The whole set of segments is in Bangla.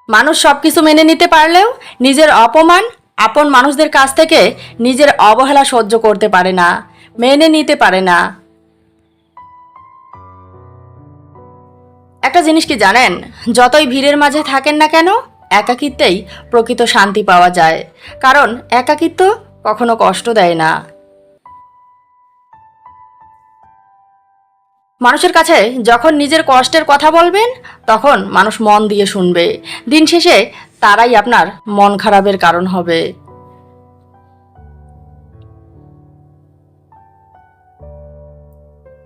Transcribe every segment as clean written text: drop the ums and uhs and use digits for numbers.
মানুষ সবকিছু মেনে নিতে পারলেও নিজের অপমান আপন মানুষদের কাছ থেকে নিজের অবহেলা সহ্য করতে পারে না, মেনে নিতে পারে না। একটা জিনিস কি জানেন, যতই ভিড়ের মাঝে থাকেন না কেন, একাকিত্বেই প্রকৃত শান্তি পাওয়া যায়। কারণ একাকিত্ব কখনো কষ্ট দেয় না। মানুষের কাছে যখন নিজের কষ্টের কথা বলবেন, তখন মানুষ মন দিয়ে শুনবে। দিন শেষে তারাই আপনার মন খারাপের কারণ হবে।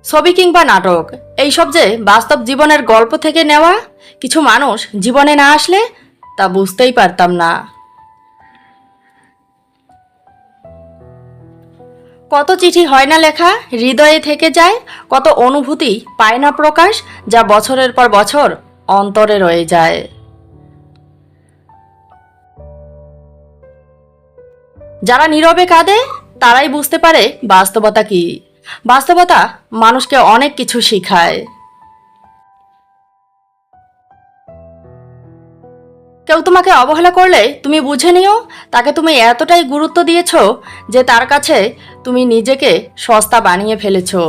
ছবি কিংবা নাটক এইসব যে বাস্তব জীবনের গল্প থেকে নেওয়া, কিছু মানুষ জীবনে না আসলে তা বুঝতেই পারতাম না। কত চিঠি হয় না লেখা, হৃদয়ে থেকে যায়, কত অনুভূতি পায় না প্রকাশ, যা বছরের পর বছর অন্তরে রয়ে যায়। যারা নীরবে কাঁদে তারাই বুঝতে পারে বাস্তবতা কি। বাস্তবতা মানুষকে অনেক কিছু শিখায়। কেউ তোমাকে অবহেলা করলে তুমি বুঝে নিও তাকে তুমি এতটাই গুরুত্ব দিয়েছো যে তার কাছে তুমি নিজেকে সস্তা বানিয়ে ফেলেছো।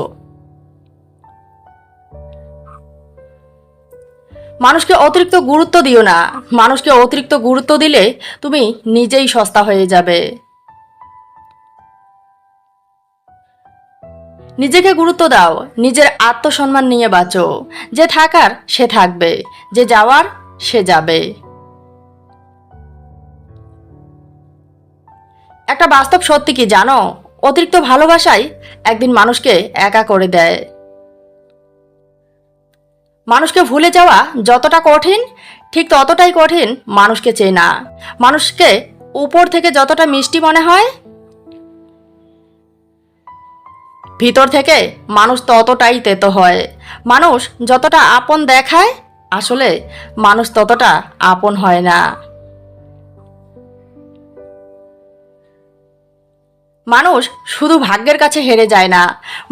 মানুষকে অতিরিক্ত গুরুত্ব দিও না। মানুষকে অতিরিক্ত গুরুত্ব দিলে তুমি নিজেই সস্তা হয়ে যাবে। নিজেকে গুরুত্ব দাও, নিজের আত্মসম্মান নিয়ে বাঁচো। যে থাকার সে থাকবে, যে যাওয়ার সে যাবে। একটা বাস্তব সত্যি কি জানো, অতিরিক্ত ভালোবাসাই একদিন মানুষকে একা করে দেয়। মানুষকে ভুলে যাওয়া যতটা কঠিন, ঠিক ততটাই কঠিন মানুষকে চেনা। মানুষকে উপর থেকে যতটা মিষ্টি মনে হয়, ভিতর থেকে মানুষ ততটাই তেতো হয়। মানুষ যতটা আপন দেখায়, আসলে মানুষ ততটা আপন হয় না। মানুষ শুধু ভাগ্যের কাছে হেরে যায় না,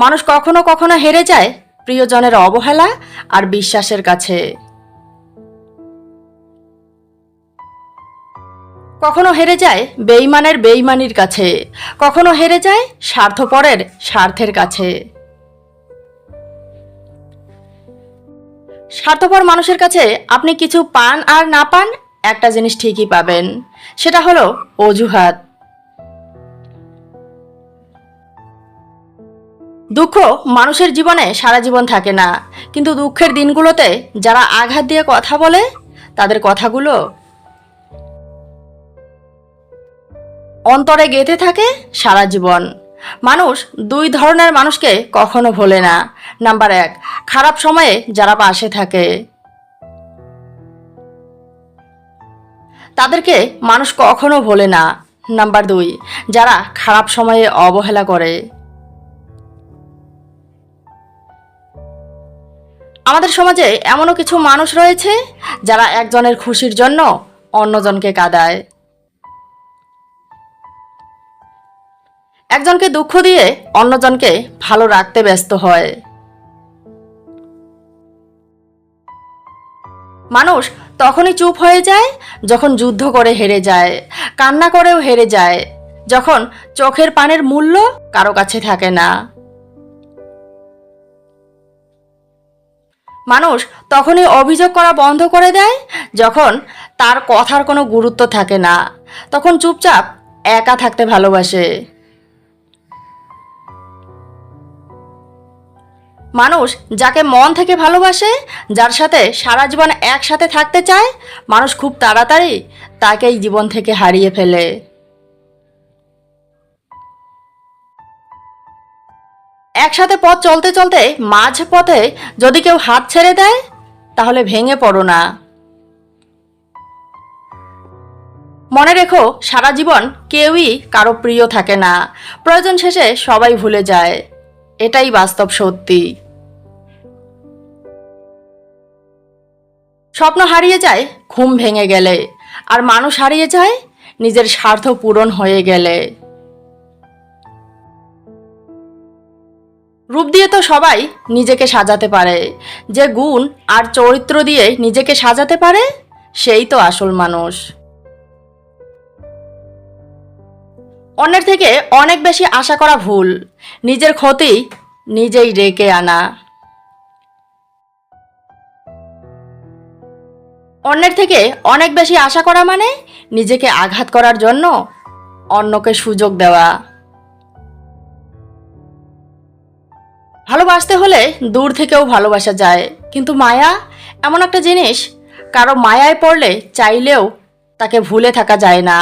মানুষ কখনো কখনো হেরে যায় প্রিয়জনের অবহেলা আর বিশ্বাসের কাছে। কখনো হেরে যায় বেঈমানের বেঈমানির কাছে, কখনো হেরে যায় স্বার্থপরের স্বার্থের কাছে। স্বার্থপর মানুষের কাছে আপনি কিছু পান আর না পান, একটা জিনিস ঠিকই পাবেন, সেটা হলো অজুহাত। দুঃখ মানুষের জীবনে সারা জীবন থাকে না, কিন্তু দুঃখের দিনগুলোতে যারা আঘাত দিয়ে কথা বলে, তাদের কথাগুলো অন্তরে গেঁথে থাকে সারা জীবন। মানুষ দুই ধরনের মানুষকে কখনো ভোলে না। নাম্বার 1, খারাপ সময়ে যারা পাশে থাকে, তাদেরকে মানুষ কখনো ভোলে না। নাম্বার 2, যারা খারাপ সময়ে অবহেলা করে। আমাদের সমাজে এমনও কিছু মানুষ রয়েছে যারা একজনের খুশির জন্য অন্যজনকে কাঁদায়। একজনকে দুঃখ দিয়ে অন্যজনকে ভালো রাখতে ব্যস্ত হয়। মানুষ তখনই চুপ হয়ে যায় যখন যুদ্ধ করে হেরে যায়, কান্না করেও হেরে যায়, যখন চোখের পানির মূল্য কারো কাছে থাকে না। মানুষ তখনই অভিযোগ করা বন্ধ করে দেয় যখন তার কথার কোনো গুরুত্ব থাকে না, তখন চুপচাপ একা থাকতে ভালোবাসে। মানুষ যাকে মন থেকে ভালোবাসে, যার সাথে সারা জীবন একসাথে থাকতে চায়, মানুষ খুব তাড়াতাড়ি তাকেই জীবন থেকে হারিয়ে ফেলে। একসাথে পথ চলতে চলতে মাঝ পথে যদি কেউ হাত ছেড়ে দেয়, তাহলে ভেঙে পড়ো না। মনে রেখো, সারা জীবন কেউই কারো প্রিয় থাকে না। প্রয়োজন শেষে সবাই ভুলে যায়, এটাই বাস্তব সত্যি। স্বপ্ন হারিয়ে যায় ঘুম ভেঙে গেলে, আর মানুষ হারিয়ে যায় নিজের স্বার্থ পূরণ হয়ে গেলে। রূপ দিয়ে তো সবাই নিজেকে সাজাতে পারে, যে গুণ আর চরিত্র দিয়ে নিজেকে সাজাতে পারে সেই তো আসল মানুষ। অন্যের থেকে অনেক বেশি আশা করা ভুল, নিজের ক্ষতি নিজেই ডেকে আনা। অন্যের থেকে অনেক বেশি আশা করা মানে নিজেকে আঘাত করার জন্য অন্যকে সুযোগ দেওয়া। ভালোবাসতে হলে দূর থেকেও ভালোবাসা যায়, কিন্তু মায়া এমন একটা জিনিস, কারো মায়ায় পড়লে চাইলেও তাকে ভুলে থাকা যায় না।